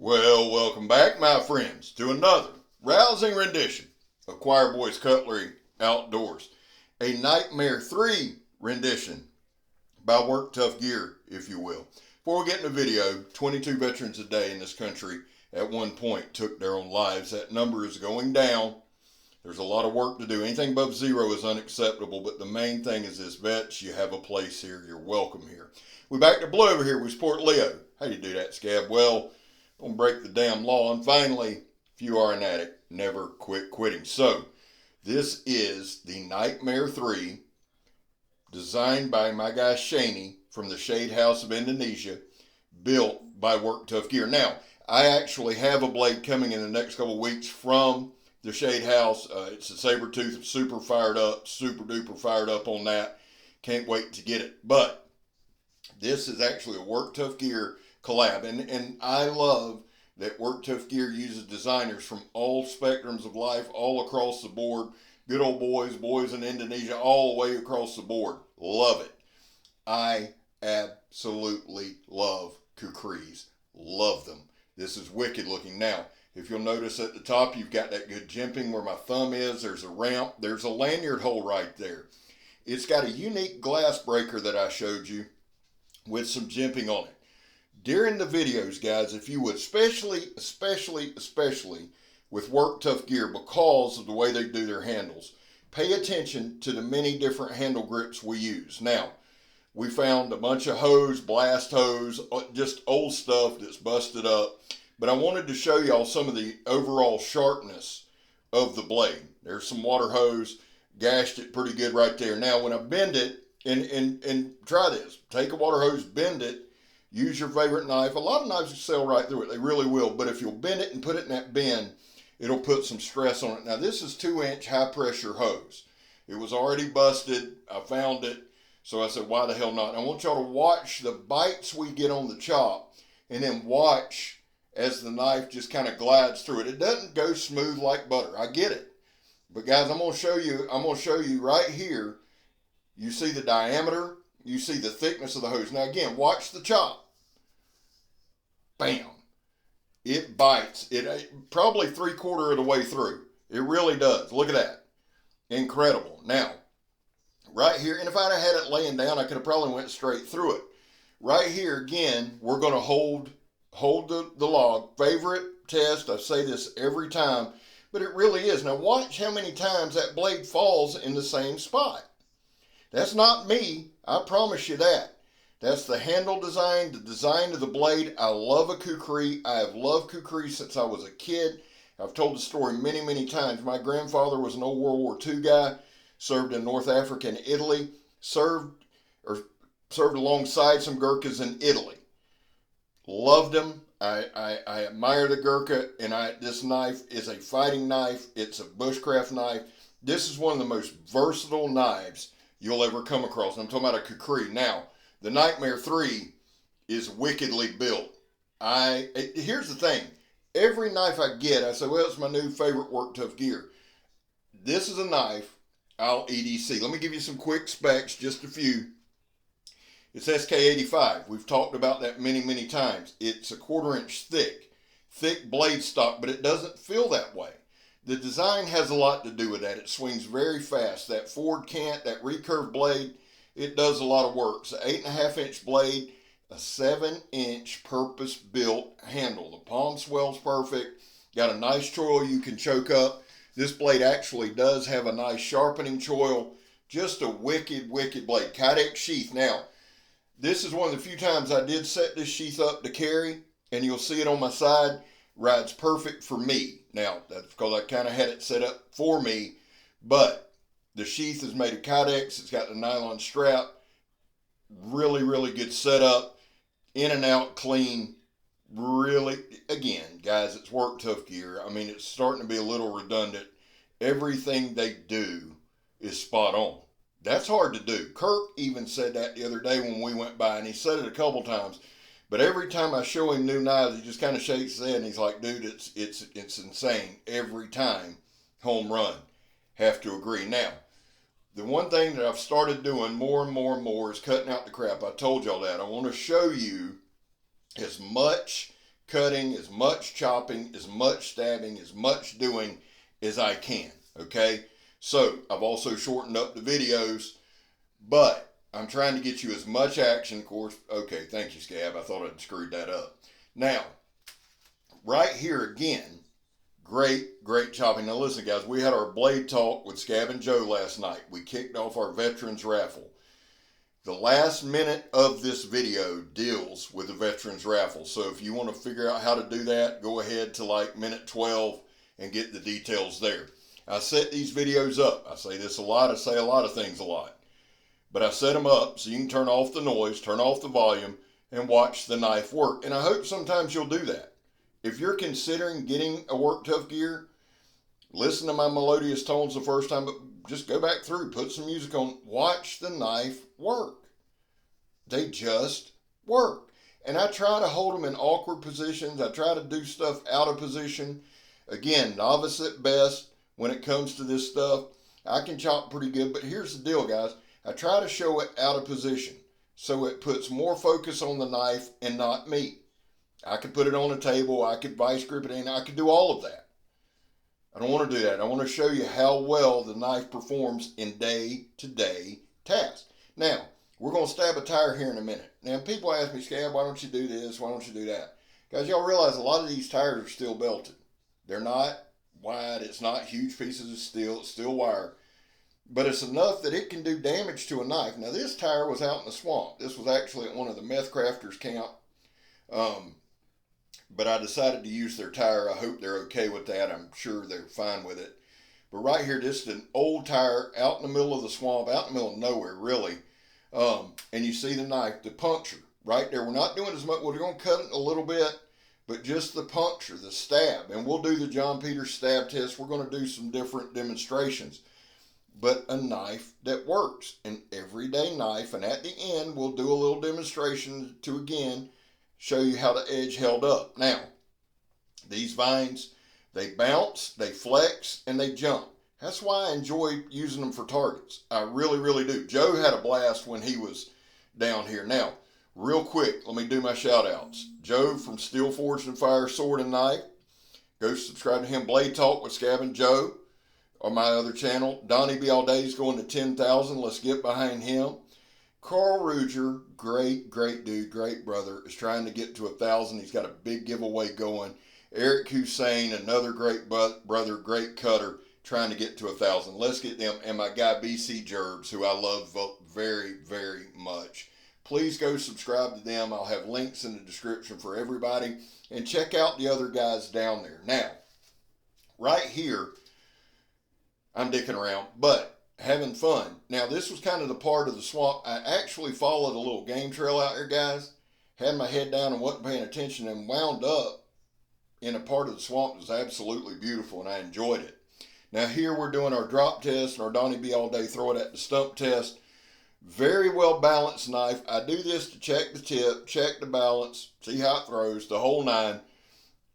Well, welcome back, my friends, to another rousing rendition of Choir Boys Cutlery Outdoors. A Nitemare 3 rendition by Work Tough Gear, if you will. Before we get in the video, 22 veterans a day in this country at one point took their own lives. That number is going down. There's a lot of work to do. Anything above zero is unacceptable, but the main thing is this, vets, you have a place here. You're welcome here. We back to blue over here. We support Leo. How do you do that, Scab? Well, don't break the damn law. And finally, if you are an addict, never quit quitting. So, this is the Nitemare 3, designed by my guy Shayne from the Shade House of Indonesia, built by Work Tough Gear. Now, I actually have a blade coming in the next couple of weeks from the Shade House. It's a saber tooth. I'm super fired up, super duper fired up on that. Can't wait to get it. But this is actually a Work Tough Gear collab, and I love that Work Tough Gear uses designers from all spectrums of life, all across the board. Good old boys in Indonesia, all the way across the board. Love it. I absolutely love kukris. Love them. This is wicked looking. Now, if you'll notice at the top, you've got that good jimping where my thumb is. There's a ramp. There's a lanyard hole right there. It's got a unique glass breaker that I showed you with some jimping on it. During the videos, guys, if you would, especially with Work Tough Gear, because of the way they do their handles, pay attention to the many different handle grips we use. Now, we found a bunch of hose, blast hose, just old stuff that's busted up. But I wanted to show y'all some of the overall sharpness of the blade. There's some water hose, gashed it pretty good right there. Now, when I bend it, and try this, take a water hose, bend it, use your favorite knife. A lot of knives will sail right through it. They really will. But if you'll bend it and put it in that bend, it'll put some stress on it. Now, this is 2-inch high-pressure hose. It was already busted. I found it. So I said, why the hell not? I want y'all to watch the bites we get on the chop, and then watch as the knife just kind of glides through it. It doesn't go smooth like butter. I get it. But guys, I'm going to show you right here. You see the diameter. You see the thickness of the hose. Now again, watch the chop. Bam. It bites. It probably 3/4 of the way through. It really does. Look at that. Incredible. Now, right here, and if I'd have had it laying down, I could have probably went straight through it. Right here, again, we're going to hold the log. Favorite test. I say this every time, but it really is. Now watch how many times that blade falls in the same spot. That's not me. I promise you that. That's the handle design, the design of the blade. I love a kukri. I have loved kukri since I was a kid. I've told the story many, many times. My grandfather was an old World War II guy, served in North Africa and Italy, served alongside some Gurkhas in Italy. Loved them. I admire the Gurkha, and this knife is a fighting knife. It's a bushcraft knife. This is one of the most versatile knives you'll ever come across. I'm talking about a kukri. Now, the Nitemare 3 is wickedly built. Here's the thing. Every knife I get, I say, well, it's my new favorite Work Tough Gear. This is a knife I'll EDC. Let me give you some quick specs, just a few. It's SK85. We've talked about that many, many times. It's a 1/4 inch thick blade stock, but it doesn't feel that way. The design has a lot to do with that. It swings very fast. That forward cant, that recurve blade, it does a lot of work. It's an 8.5 inch blade, a 7-inch purpose-built handle. The palm swell's perfect. Got a nice choil you can choke up. This blade actually does have a nice sharpening choil. Just a wicked, wicked blade. Kydex sheath. Now, this is one of the few times I did set this sheath up to carry, and you'll see it on my side. Rides perfect for me. Now, that's because I kind of had it set up for me, but the sheath is made of Kydex. It's got the nylon strap. Really, really good setup. In and out clean. Really, again, guys, it's Work Tough Gear. I mean, it's starting to be a little redundant. Everything they do is spot on. That's hard to do. Kirk even said that the other day when we went by, and he said it a couple times. But every time I show him new knives, he just kind of shakes his head and he's like, dude, it's insane. Every time, home run. Have to agree. Now, the one thing that I've started doing more and more is cutting out the crap. I told y'all that. I want to show you as much cutting, as much chopping, as much stabbing, as much doing as I can, okay? So, I've also shortened up the videos, but I'm trying to get you as much action, of course. Okay, thank you, Scab. I thought I'd screwed that up. Now, right here again, great chopping. Now listen, guys, we had our blade talk with Scab and Joe last night. We kicked off our Veterans Raffle. The last minute of this video deals with the Veterans Raffle. So if you want to figure out how to do that, go ahead to like minute 12 and get the details there. I set these videos up. I say this a lot. I say a lot of things a lot. But I set them up so you can turn off the noise, turn off the volume, and watch the knife work. And I hope sometimes you'll do that. If you're considering getting a Work Tough gear, listen to my melodious tones the first time, but just go back through, put some music on, watch the knife work. They just work. And I try to hold them in awkward positions. I try to do stuff out of position. Again, novice at best when it comes to this stuff. I can chop pretty good, but here's the deal, guys. I try to show it out of position so it puts more focus on the knife and not me. I could put it on a table, I could vice grip it in, I could do all of that. I don't want to do that. I want to show you how well the knife performs in day-to-day tasks. Now, we're going to stab a tire here in a minute. Now, people ask me, Scab, why don't you do this? Why don't you do that? Guys, y'all realize a lot of these tires are still belted. They're not wide. It's not huge pieces of steel. It's still wire. But it's enough that it can do damage to a knife. Now, this tire was out in the swamp. This was actually at one of the meth crafters' camp. But I decided to use their tire. I hope they're okay with that. I'm sure they're fine with it. But right here, this is an old tire out in the middle of the swamp, out in the middle of nowhere, really. And you see the knife, the puncture right there. We're not doing as much. We're going to cut it a little bit, but just the puncture, the stab. And we'll do the John Peters stab test. We're going to do some different demonstrations. But a knife that works, an everyday knife. And at the end, we'll do a little demonstration to, again, show you how the edge held up. Now, these vines, they bounce, they flex, and they jump. That's why I enjoy using them for targets. I really, really do. Joe had a blast when he was down here. Now, real quick, let me do my shout outs. Joe from Steel Forged and Fire Sword and Knife. Go subscribe to him. Blade Talk with Scab and Joe on my other channel. Donnie B All-day is going to 10,000. Let's get behind him. Karl Ruedger, great dude, great brother, is trying to get to 1,000. He's got a big giveaway going. Eric Husyan, another great brother, great cutter, trying to get to 1,000. Let's get them. And my guy BC Gerbs, who I love very, very much. Please go subscribe to them. I'll have links in the description for everybody. And check out the other guys down there. Now, right here, I'm dicking around, but having fun. Now, this was kind of the part of the swamp. I actually followed a little game trail out here, guys. Had my head down and wasn't paying attention and wound up in a part of the swamp that was absolutely beautiful, and I enjoyed it. Now, here we're doing our drop test and our Donnie B All-day throw it at the stump test. Very well balanced knife. I do this to check the tip, check the balance, see how it throws, the whole nine.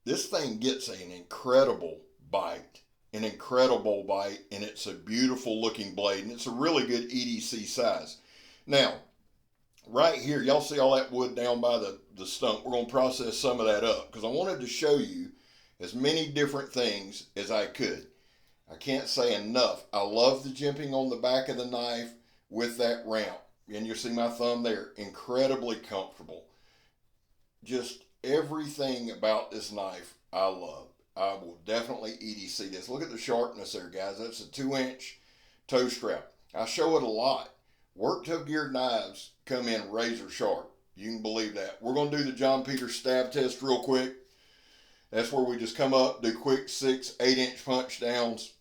This thing gets an incredible bite. An incredible bite, and it's a beautiful looking blade, and it's a really good EDC size. Now, right here, y'all see all that wood down by the stump. We're going to process some of that up because I wanted to show you as many different things as I could. I can't say enough. I love the jimping on the back of the knife with that ramp, and you'll see my thumb there. Incredibly comfortable. Just everything about this knife I love. I will definitely EDC this. Look at the sharpness there, guys. That's a 2-inch toe strap. I show it a lot. Work Tough geared knives come in razor sharp. You can believe that. We're going to do the John Peters stab test real quick. That's where we just come up, do quick 6, 8-inch punch downs.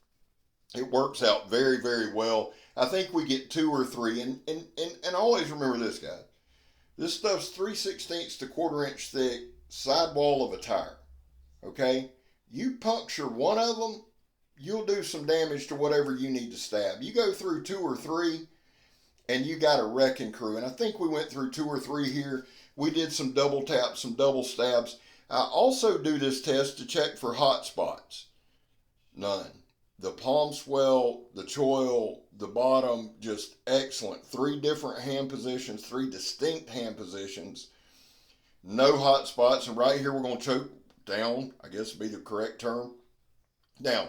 It works out very, very well. I think we get 2 or 3. And always remember this, guys. This stuff's 3/16 to 1/4 inch thick sidewall of a tire. Okay? You puncture one of them, you'll do some damage to whatever you need to stab. You go through 2 or 3, and you got a wrecking crew. And I think we went through 2 or 3 here. We did some double taps, some double stabs. I also do this test to check for hot spots. None. The palm swell, the choil, the bottom, just excellent. 3 different hand positions, 3 distinct hand positions. no hot spots. And right here, we're going to choke down, I guess would be the correct term. Now,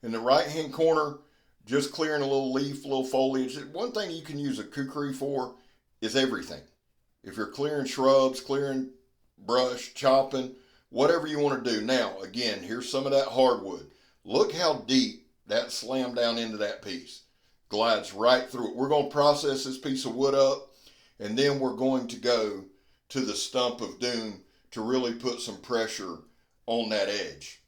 in the right-hand corner, just clearing a little leaf, a little foliage. One thing you can use a kukri for is everything. If you're clearing shrubs, clearing brush, chopping, whatever you want to do. Now, again, here's some of that hardwood. Look how deep that slammed down into that piece. Glides right through it. We're going to process this piece of wood up, and then we're going to go to the stump of doom to really put some pressure on that edge.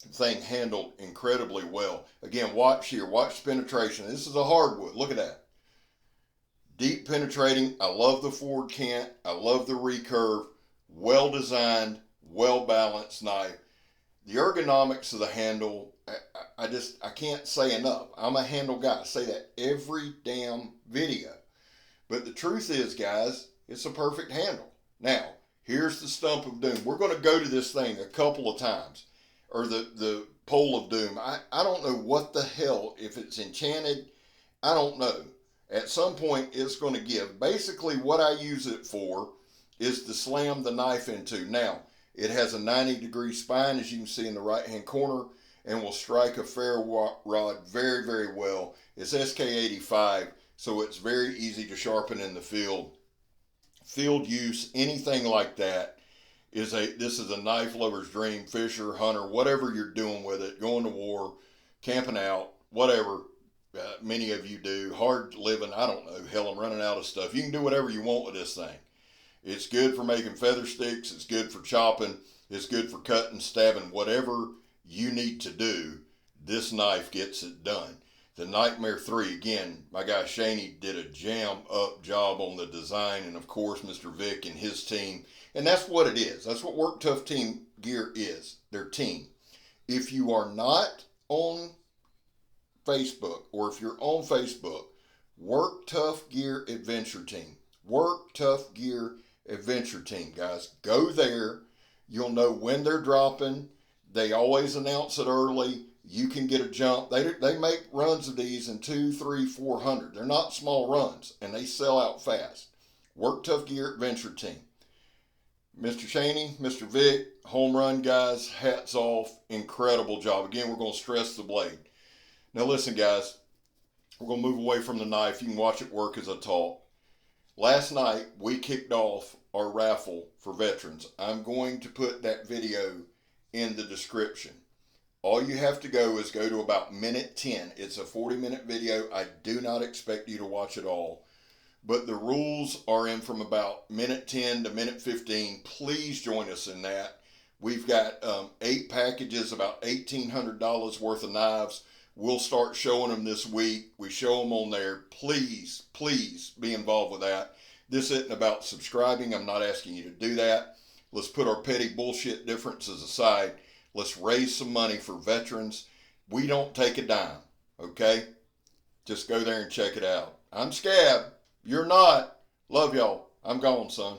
The thing handled incredibly well. Again, watch here. Watch the penetration. This is a hardwood. Look at that. Deep penetrating. I love the forward cant. I love the recurve. Well designed, well balanced knife. The ergonomics of the handle, I can't say enough. I'm a handle guy. I say that every damn video. But the truth is, guys, it's a perfect handle. Now, here's the stump of doom. We're going to go to this thing a couple of times. Or the pole of doom. I don't know what the hell, if it's enchanted, I don't know. At some point, it's going to give. Basically, what I use it for is to slam the knife into. Now, it has a 90-degree spine, as you can see in the right-hand corner, and will strike a ferro rod very, very well. It's SK85, so it's very easy to sharpen in the field. Field use, anything like that, this is a knife lover's dream. Fisher, hunter, whatever you're doing with it, going to war, camping out, whatever. Many of you do. Hard living, I don't know. Hell, I'm running out of stuff. You can do whatever you want with this thing. It's good for making feather sticks. It's good for chopping. It's good for cutting, stabbing, whatever you need to do. This knife gets it done. The Nitemare 3, again, my guy Shayne did a jam-up job on the design, and of course, Mr. Vic and his team. And that's what it is. That's what Work Tough Team Gear is. Their team. If you are not on Facebook, or if you're on Facebook, Work Tough Gear Adventure Team. Work Tough Gear Adventure Team, guys. Go there. You'll know when they're dropping. They always announce it early. You can get a jump. They make runs of these in 200, 300, 400. They're not small runs, and they sell out fast. Work Tough Gear Adventure Team. Mr. Shayne, Mr. Vic, home run, guys. Hats off. Incredible job. Again, we're going to stress the blade. Now listen, guys. We're going to move away from the knife. You can watch it work as I talk. Last night, we kicked off our raffle for veterans. I'm going to put that video in the description. All you have to go is go to about minute 10. It's a 40-minute video. I do not expect you to watch it all. But the rules are in from about minute 10 to minute 15. Please join us in that. We've got 8 packages, about $1,800 worth of knives. We'll start showing them this week. We show them on there. Please, please be involved with that. This isn't about subscribing. I'm not asking you to do that. Let's put our petty bullshit differences aside. Let's raise some money for veterans. We don't take a dime, okay? Just go there and check it out. I'm Scab. You're not. Love y'all. I'm gone, son.